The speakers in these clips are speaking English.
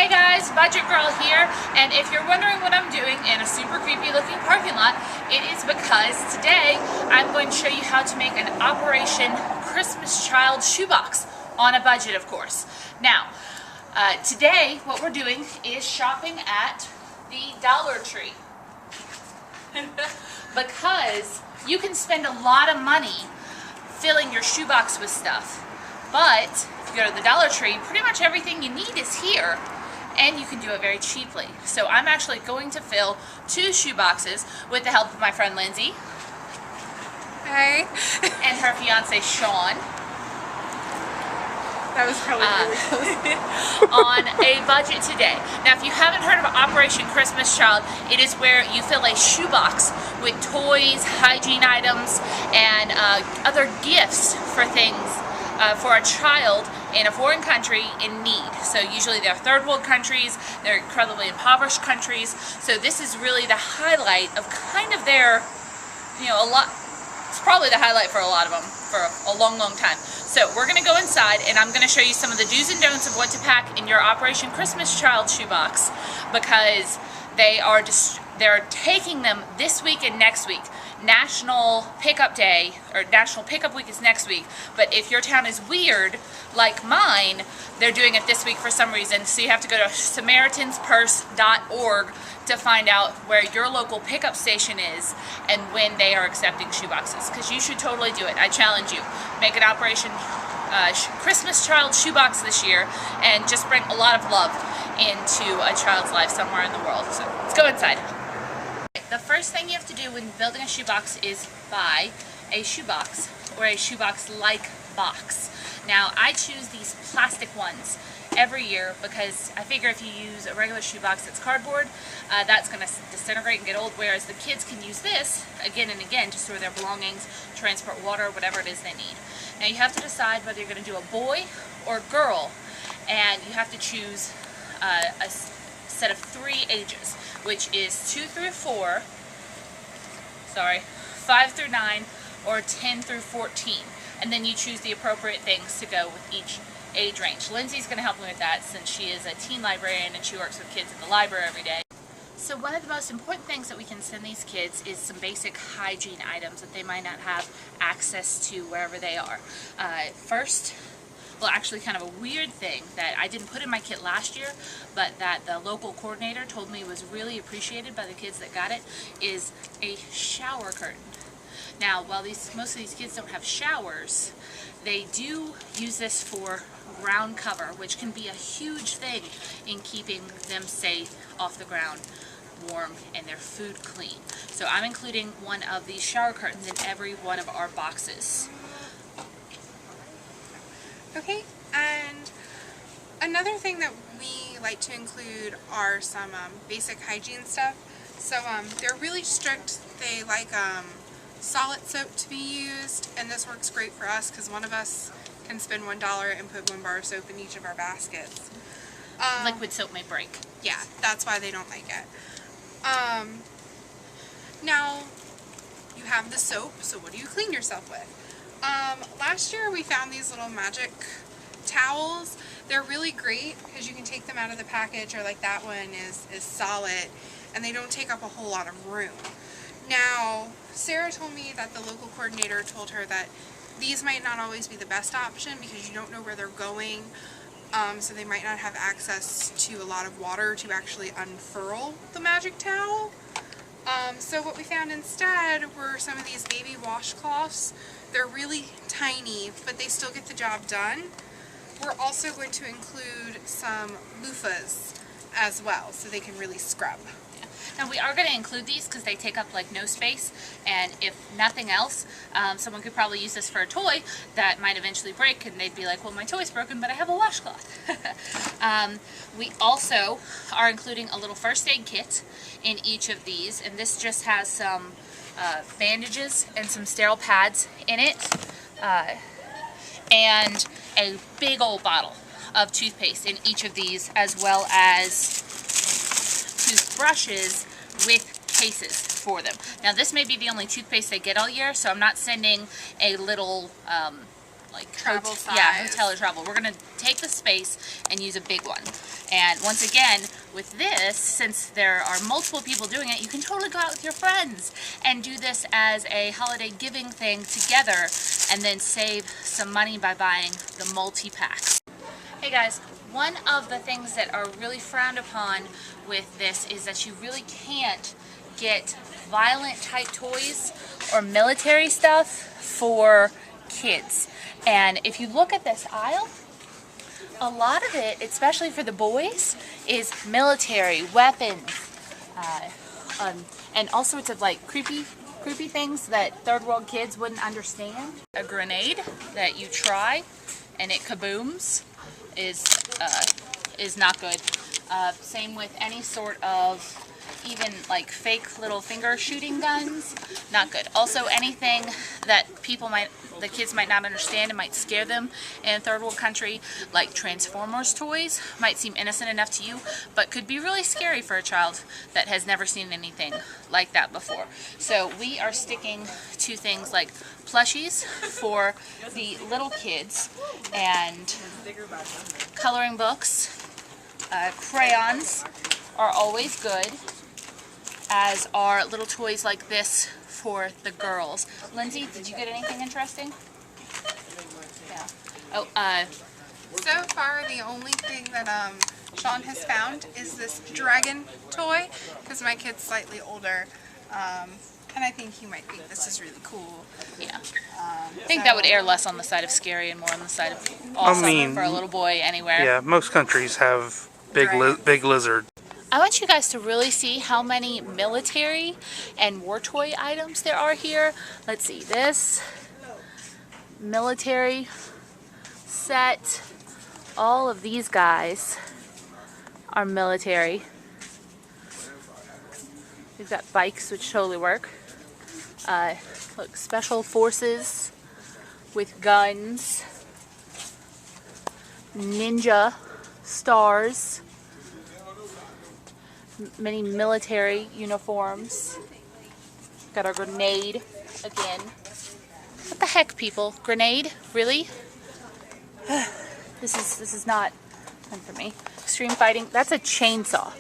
Hey guys, Budget Girl here, and if you're wondering what I'm doing in a super creepy looking parking lot, it is because today I'm going to show you how to make an Operation Christmas Child shoebox, on a budget of course. Now, today what we're doing is shopping at the Dollar Tree. Because you can spend a lot of money filling your shoebox with stuff. But if you go to the Dollar Tree, pretty much everything you need is here, and you can do it very cheaply. So I'm actually going to fill 2 shoeboxes with the help of my friend Lindsay. Hi. And her fiance Sean. That was probably really close. On a budget today. Now, if you haven't heard of Operation Christmas Child, it is where you fill a shoebox with toys, hygiene items, and other gifts for things for a child in a foreign country in need. So usually they're third world countries, they're incredibly impoverished countries. So this is really the highlight of kind of their, it's probably the highlight for a lot of them for a long, long time. So we're going to go inside and I'm going to show you some of the do's and don'ts of what to pack in your Operation Christmas Child shoebox, because they're taking them this week and next week. National Pickup Day, or National Pickup Week is next week, but if your town is weird, like mine, they're doing it this week for some reason, so you have to go to SamaritansPurse.org to find out where your local pickup station is and when they are accepting shoeboxes, because you should totally do it. I challenge you. Make an Operation Christmas Child shoebox this year and just bring a lot of love into a child's life somewhere in the world. So let's go inside. The first thing you have to do when building a shoebox is buy a shoebox or a shoebox-like box. Now, I choose these plastic ones every year because I figure if you use a regular shoebox that's cardboard, that's going to disintegrate and get old, whereas the kids can use this again and again to store their belongings, transport water, whatever it is they need. Now, you have to decide whether you're going to do a boy or girl, and you have to choose a set of 3 ages, which is 2 through 4, 5 through 9, or 10 through 14. And then you choose the appropriate things to go with each age range. Lindsay's going to help me with that since she is a teen librarian and she works with kids in the library every day. So one of the most important things that we can send these kids is some basic hygiene items that they might not have access to wherever they are. First, well, actually kind of a weird thing that I didn't put in my kit last year, but that the local coordinator told me was really appreciated by the kids that got it, is a shower curtain. Now, while most of these kids don't have showers, they do use this for ground cover, which can be a huge thing in keeping them safe off the ground, warm, and their food clean. So I'm including one of these shower curtains in every one of our boxes. Okay, and another thing that we like to include are some basic hygiene stuff. So they're really strict. They like solid soap to be used, and this works great for us because one of us can spend $1 and put 1 bar of soap in each of our baskets. Liquid soap may break. Yeah, that's why they don't like it. Now, you have the soap, so what do you clean yourself with? Last year we found these little magic towels. They're really great because you can take them out of the package, or like that one is solid, and they don't take up a whole lot of room. Now, Sarah told me that the local coordinator told her that these might not always be the best option because you don't know where they're going, so they might not have access to a lot of water to actually unfurl the magic towel. So what we found instead were some of these baby washcloths. They're really tiny, but they still get the job done. We're also going to include some loofahs as well, so they can really scrub. Now, we are going to include these because they take up like no space, and if nothing else, someone could probably use this for a toy that might eventually break, and they'd be like, well, my toy's broken, but I have a washcloth. We also are including a little first aid kit in each of these, and this just has some bandages and some sterile pads in it, and a big old bottle of toothpaste in each of these, as well as toothbrushes with cases for them. Now, this may be the only toothpaste they get all year, so I'm not sending a little like Travel hotel or travel. We're gonna take the space and use a big one. And once again, with this, since there are multiple people doing it, you can totally go out with your friends and do this as a holiday giving thing together, and then save some money by buying the multi-packs. Hey guys, one of the things that are really frowned upon with this is that you really can't get violent type toys or military stuff for kids. And if you look at this aisle, a lot of it, especially for the boys, is military weapons, and all sorts of like creepy things that third world kids wouldn't understand. A grenade that you try and it kabooms is not good. Same with any sort of even like fake little finger shooting guns, not good. Also anything that the kids might not understand and might scare them in a third world country, like Transformers toys, might seem innocent enough to you, but could be really scary for a child that has never seen anything like that before. So we are sticking to things like plushies for the little kids, and coloring books, crayons are always good, as are little toys like this for the girls. Lindsay, did you get anything interesting? Yeah. Oh, so far the only thing that Sean has found is this dragon toy, because my kid's slightly older, and I think he might think this is really cool. Yeah. I think that would err less on the side of scary and more on the side of awesome for a little boy anywhere. Yeah, most countries have big lizards. I want you guys to really see how many military and war toy items there are here. Let's see, this military set, all of these guys are military. We've got bikes, which totally work. Look, special forces with guns, ninja stars, many military uniforms. Got our grenade again. What the heck, people? Grenade? Really? This is not fun for me. Extreme fighting. That's a chainsaw.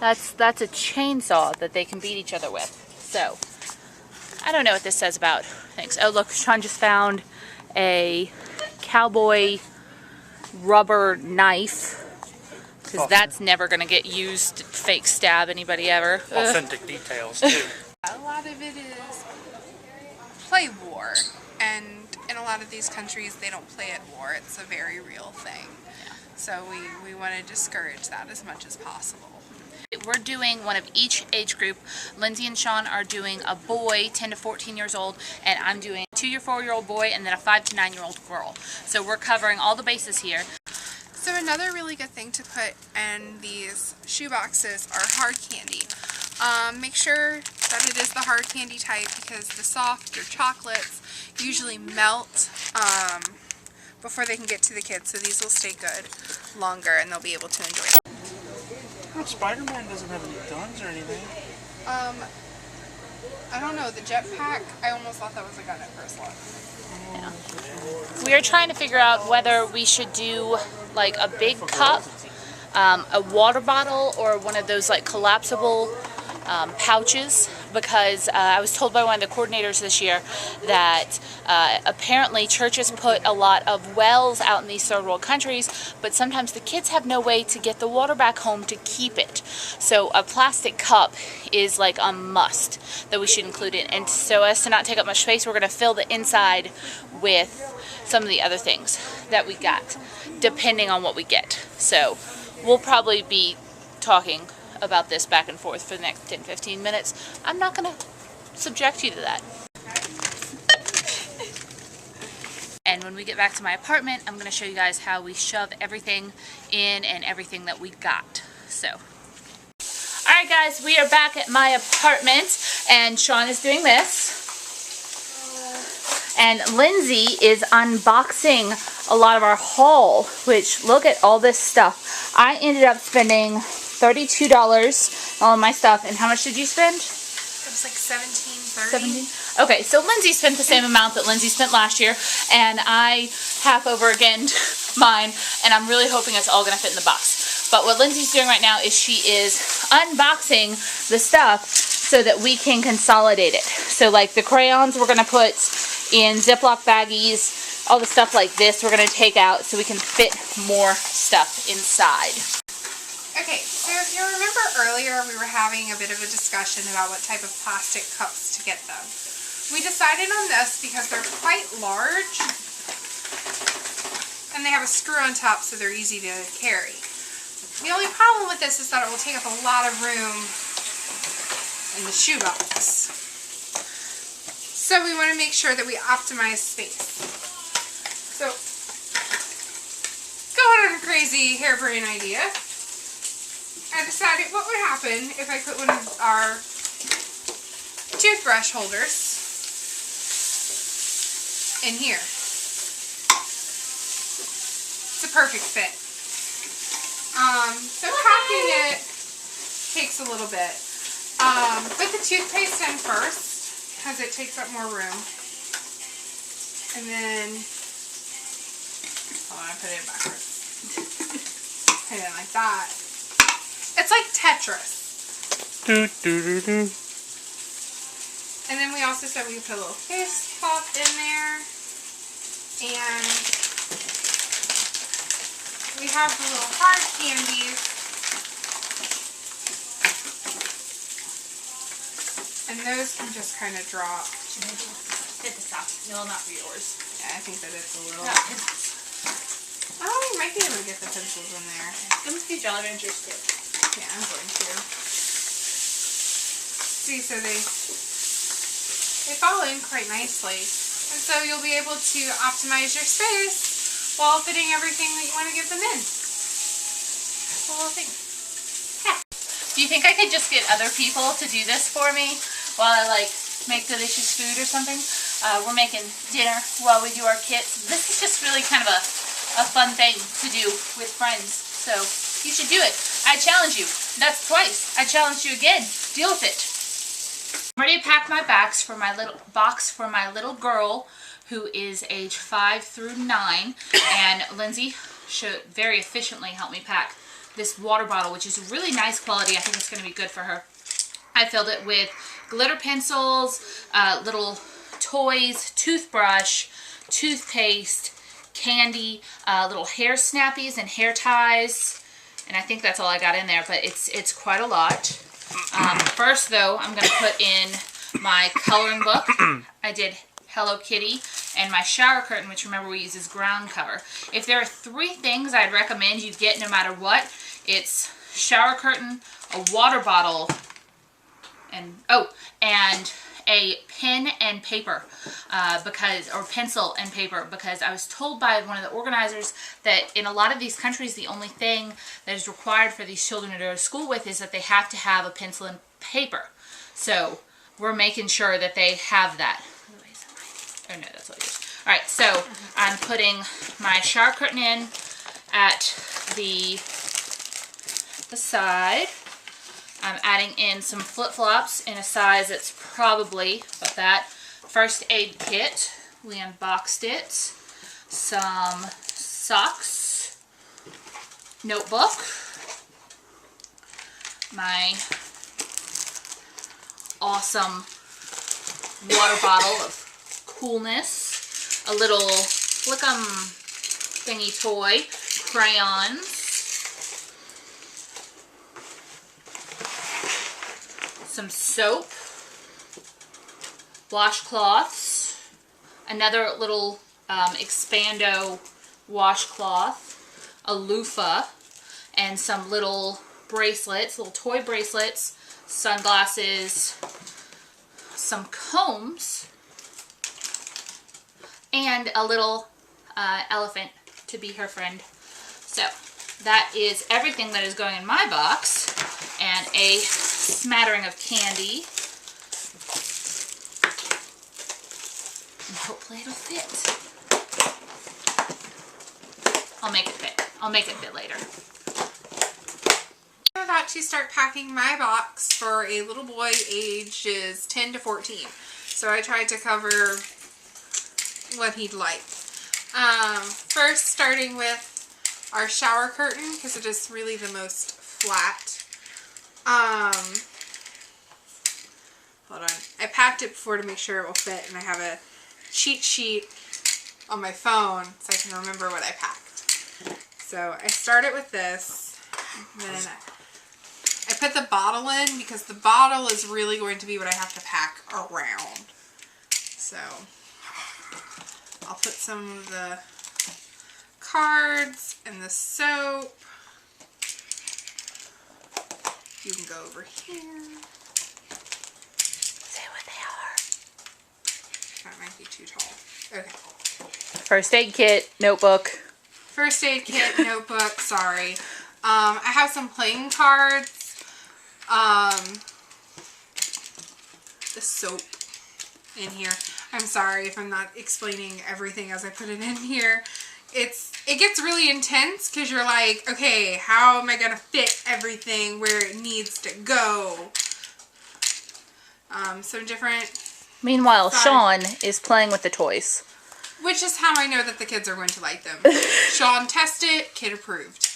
That's a chainsaw that they can beat each other with. So I don't know what this says about things. Oh look, Sean just found a cowboy rubber knife. Because that's never going to get used to fake stab anybody ever. Authentic details, too. A lot of it is play war, and in a lot of these countries they don't play at war. It's a very real thing. Yeah. So we want to discourage that as much as possible. We're doing one of each age group. Lindsay and Sean are doing a boy, 10 to 14 years old, and I'm doing a 2 or 4 year old boy and then a 5 to 9 year old girl. So we're covering all the bases here. So another really good thing to put in these shoe boxes are hard candy. Make sure that it is the hard candy type, because the soft or chocolates usually melt before they can get to the kids. So these will stay good longer and they'll be able to enjoy it. Well, Spider-Man doesn't have any guns or anything. I don't know, the jetpack, I almost thought that was a gun at first look. Yeah. We are trying to figure out whether we should do like a big cup, a water bottle, or one of those like collapsible pouches, because I was told by one of the coordinators this year that apparently churches put a lot of wells out in these third world countries, but sometimes the kids have no way to get the water back home to keep it. So a plastic cup is like a must that we should include in. And so as to not take up much space, we're going to fill the inside with some of the other things that we got, depending on what we get. So we'll probably be talking about this back and forth for the next 10-15 minutes. I'm not going to subject you to that. And when we get back to my apartment, I'm going to show you guys how we shove everything in and everything that we got. So, alright guys, we are back at my apartment, and Sean is doing this. And Lindsay is unboxing a lot of our haul, which, look at all this stuff. I ended up spending $32 on my stuff. And how much did you spend? It was like $17.30. Okay, so Lindsay spent the same amount that Lindsay spent last year, and I half over again mine, and I'm really hoping it's all going to fit in the box. But what Lindsay's doing right now is she is unboxing the stuff so that we can consolidate it. So like the crayons we're going to put in Ziploc baggies, all the stuff like this we're going to take out so we can fit more stuff inside. Okay, so if you remember earlier, we were having a bit of a discussion about what type of plastic cups to get them. We decided on this because they're quite large and they have a screw on top so they're easy to carry. The only problem with this is that it will take up a lot of room in the shoebox. So we want to make sure that we optimize space. So, going on a crazy harebrained idea, I decided what would happen if I put one of our toothbrush holders in here. It's a perfect fit. So packing it takes a little bit. Put the toothpaste in first because it takes up more room. And then, hold on, I put it in backwards. Put it in like that. It's like Tetris. And then we also said we put a little face pop in there. And we have the little hard candies. And those can just kind of drop. Hit the top. No, not for yours. Yeah, I think that it's a little. No, Oh, you might be able to get the pencils in there. Give me a few Jolly Ranchers too. Yeah, I'm going to. See, so they fall in quite nicely. And so you'll be able to optimize your space while fitting everything that you want to give them in. That's the little thing. Yeah. Do you think I could just get other people to do this for me while I like make delicious food or something? We're making dinner while we do our kits. This is just really kind of a fun thing to do with friends. So you should do it. I challenge you. That's twice. I challenge you again. Deal with it. I'm ready to pack my box for my little girl who is age 5 through 9, and Lindsay should very efficiently help me pack this water bottle, which is really nice quality. I think it's going to be good for her. I filled it with glitter pencils, little toys, toothbrush, toothpaste, candy, little hair snappies and hair ties, and I think that's all I got in there, but it's quite a lot. First though, I'm going to put in my coloring book. I did Hello Kitty, and my shower curtain, which remember we use as ground cover. If there are 3 things I'd recommend you get no matter what, it's shower curtain, a water bottle, and a pen and paper, or pencil and paper, because I was told by one of the organizers that in a lot of these countries the only thing that is required for these children to go to school with is that they have to have a pencil and paper. So we're making sure that they have that. Oh no, that's all yours. Alright, so I'm putting my shower curtain in at the side. I'm adding in some flip-flops in a size that's probably about that. First aid kit, we unboxed it. Some socks, notebook, my awesome water bottle of coolness, a little flickum thingy toy, crayons, some soap, washcloths, another little Expando washcloth, a loofah, and some little bracelets, little toy bracelets, sunglasses, some combs, and a little elephant to be her friend. So that is everything that is going in my box, and a smattering of candy, and hopefully it'll fit. I'll make it fit. I'll make it fit later. I'm about to start packing my box for a little boy ages 10 to 14. So I tried to cover what he'd like. First, starting with our shower curtain, because it is really the most flat. Hold on. I packed it before to make sure it will fit, and I have a cheat sheet on my phone so I can remember what I packed. So I started with this, and then I put the bottle in because the bottle is really going to be what I have to pack around. So I'll put some of the cards and the soap. You can go over here. Say what they are. That might be too tall. Okay. First aid kit, notebook. First aid kit, notebook, sorry. I have some playing cards. The soap in here. I'm sorry if I'm not explaining everything as I put it in here. It gets really intense because you're like, okay, how am I going to fit everything where it needs to go? Some different... Meanwhile, Sean is playing with the toys. Which is how I know that the kids are going to like them. Sean tested, kid approved.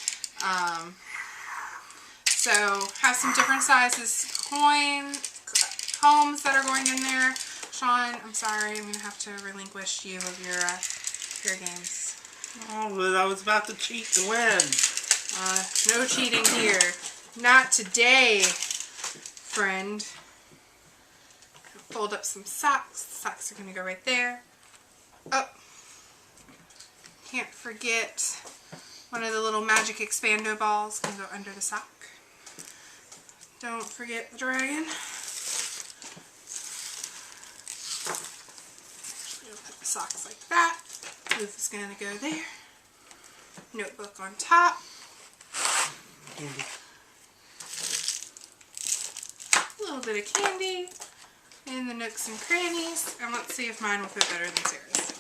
So, have some different sizes combs that are going in there. Sean, I'm sorry, I'm going to have to relinquish you of your games. Oh, but I was about to cheat to win. No cheating here. Not today, friend. Fold up some socks. The socks are going to go right there. Oh, can't forget one of the little magic expando balls can go under the sock. Don't forget the dragon. We'll put the socks like that. This is going to go there. Notebook on top. Candy. A little bit of candy in the nooks and crannies. And let's see if mine will fit better than Sarah's.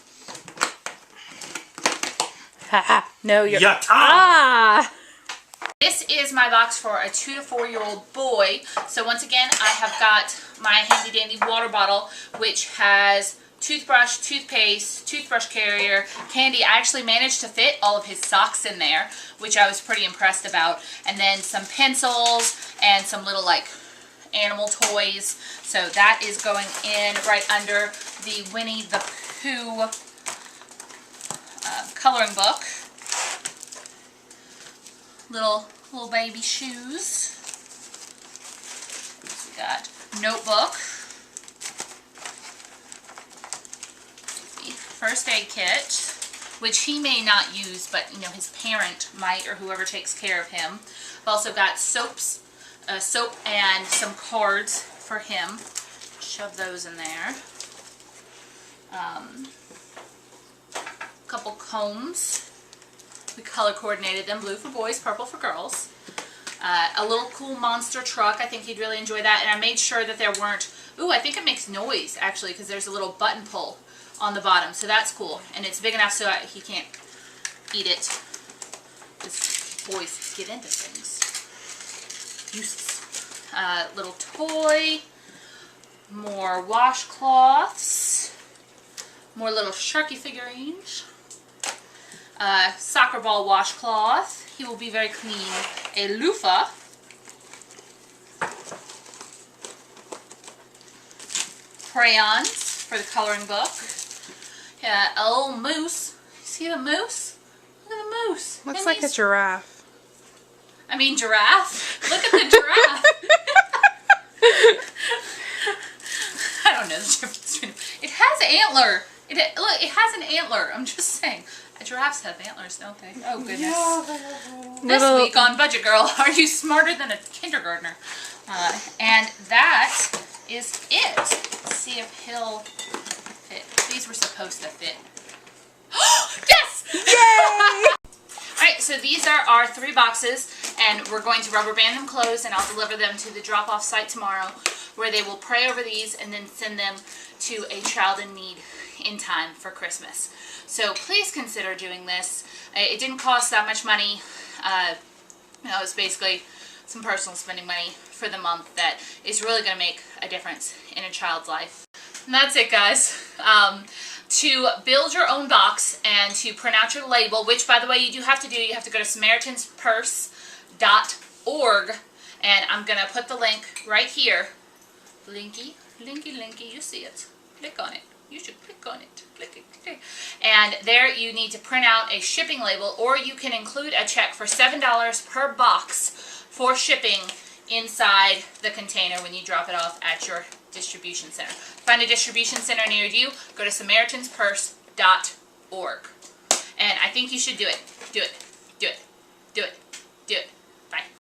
Haha. No, you're... Yatta! Ah! This is my box for a 2 to 4 year old boy. So once again, I have got my handy dandy water bottle, which has toothbrush, toothpaste, toothbrush carrier, candy. I actually managed to fit all of his socks in there, which I was pretty impressed about. And then some pencils and some little like animal toys. So that is going in right under the Winnie the Pooh coloring book. Little baby shoes. We got notebook. First aid kit, which he may not use, but you know his parent might, or whoever takes care of him. I've also got soap and some cards for him. Shove those in there. Couple combs. We color coordinated them, blue for boys, purple for girls. A little cool monster truck. I think he'd really enjoy that. And I made sure that there weren't... Ooh, I think it makes noise, actually, because there's a little button pull on the bottom. So that's cool. And it's big enough so he can't eat it. Because boys get into things. Useless. Little toy. More washcloths. More little Sharky figurines. Soccer ball washcloth. He will be very clean. A loofah. Crayons for the coloring book. A little moose. See the moose? Look at the moose. Looks like a giraffe. I mean giraffe. Look at the giraffe. I don't know the difference between them. It has antler. Look, it has an antler. I'm just saying. Giraffes have antlers, don't they? Oh, goodness. Yeah. This week on Budget Girl, are you smarter than a kindergartner? And that is it. Let's see if he'll fit. These were supposed to fit. Yes! Yay! Alright, so these are our 3 boxes, and we're going to rubber band them closed, and I'll deliver them to the drop-off site tomorrow, where they will pray over these and then send them to a child in need in time for Christmas. So please consider doing this. It didn't cost that much money. It was basically some personal spending money for the month that is really going to make a difference in a child's life. And that's it, guys. To build your own box and to print out your label, which, by the way, you do have to do. You have to go to SamaritansPurse.org, and I'm going to put the link right here. Linky, linky, linky. You see it. Click on it. You should click on it. Click it. Click it. And there you need to print out a shipping label, or you can include a check for $7 per box for shipping inside the container when you drop it off at your distribution center. Find a distribution center near you. Go to SamaritansPurse.org. And I think you should do it. Do it. Do it. Do it. Do it.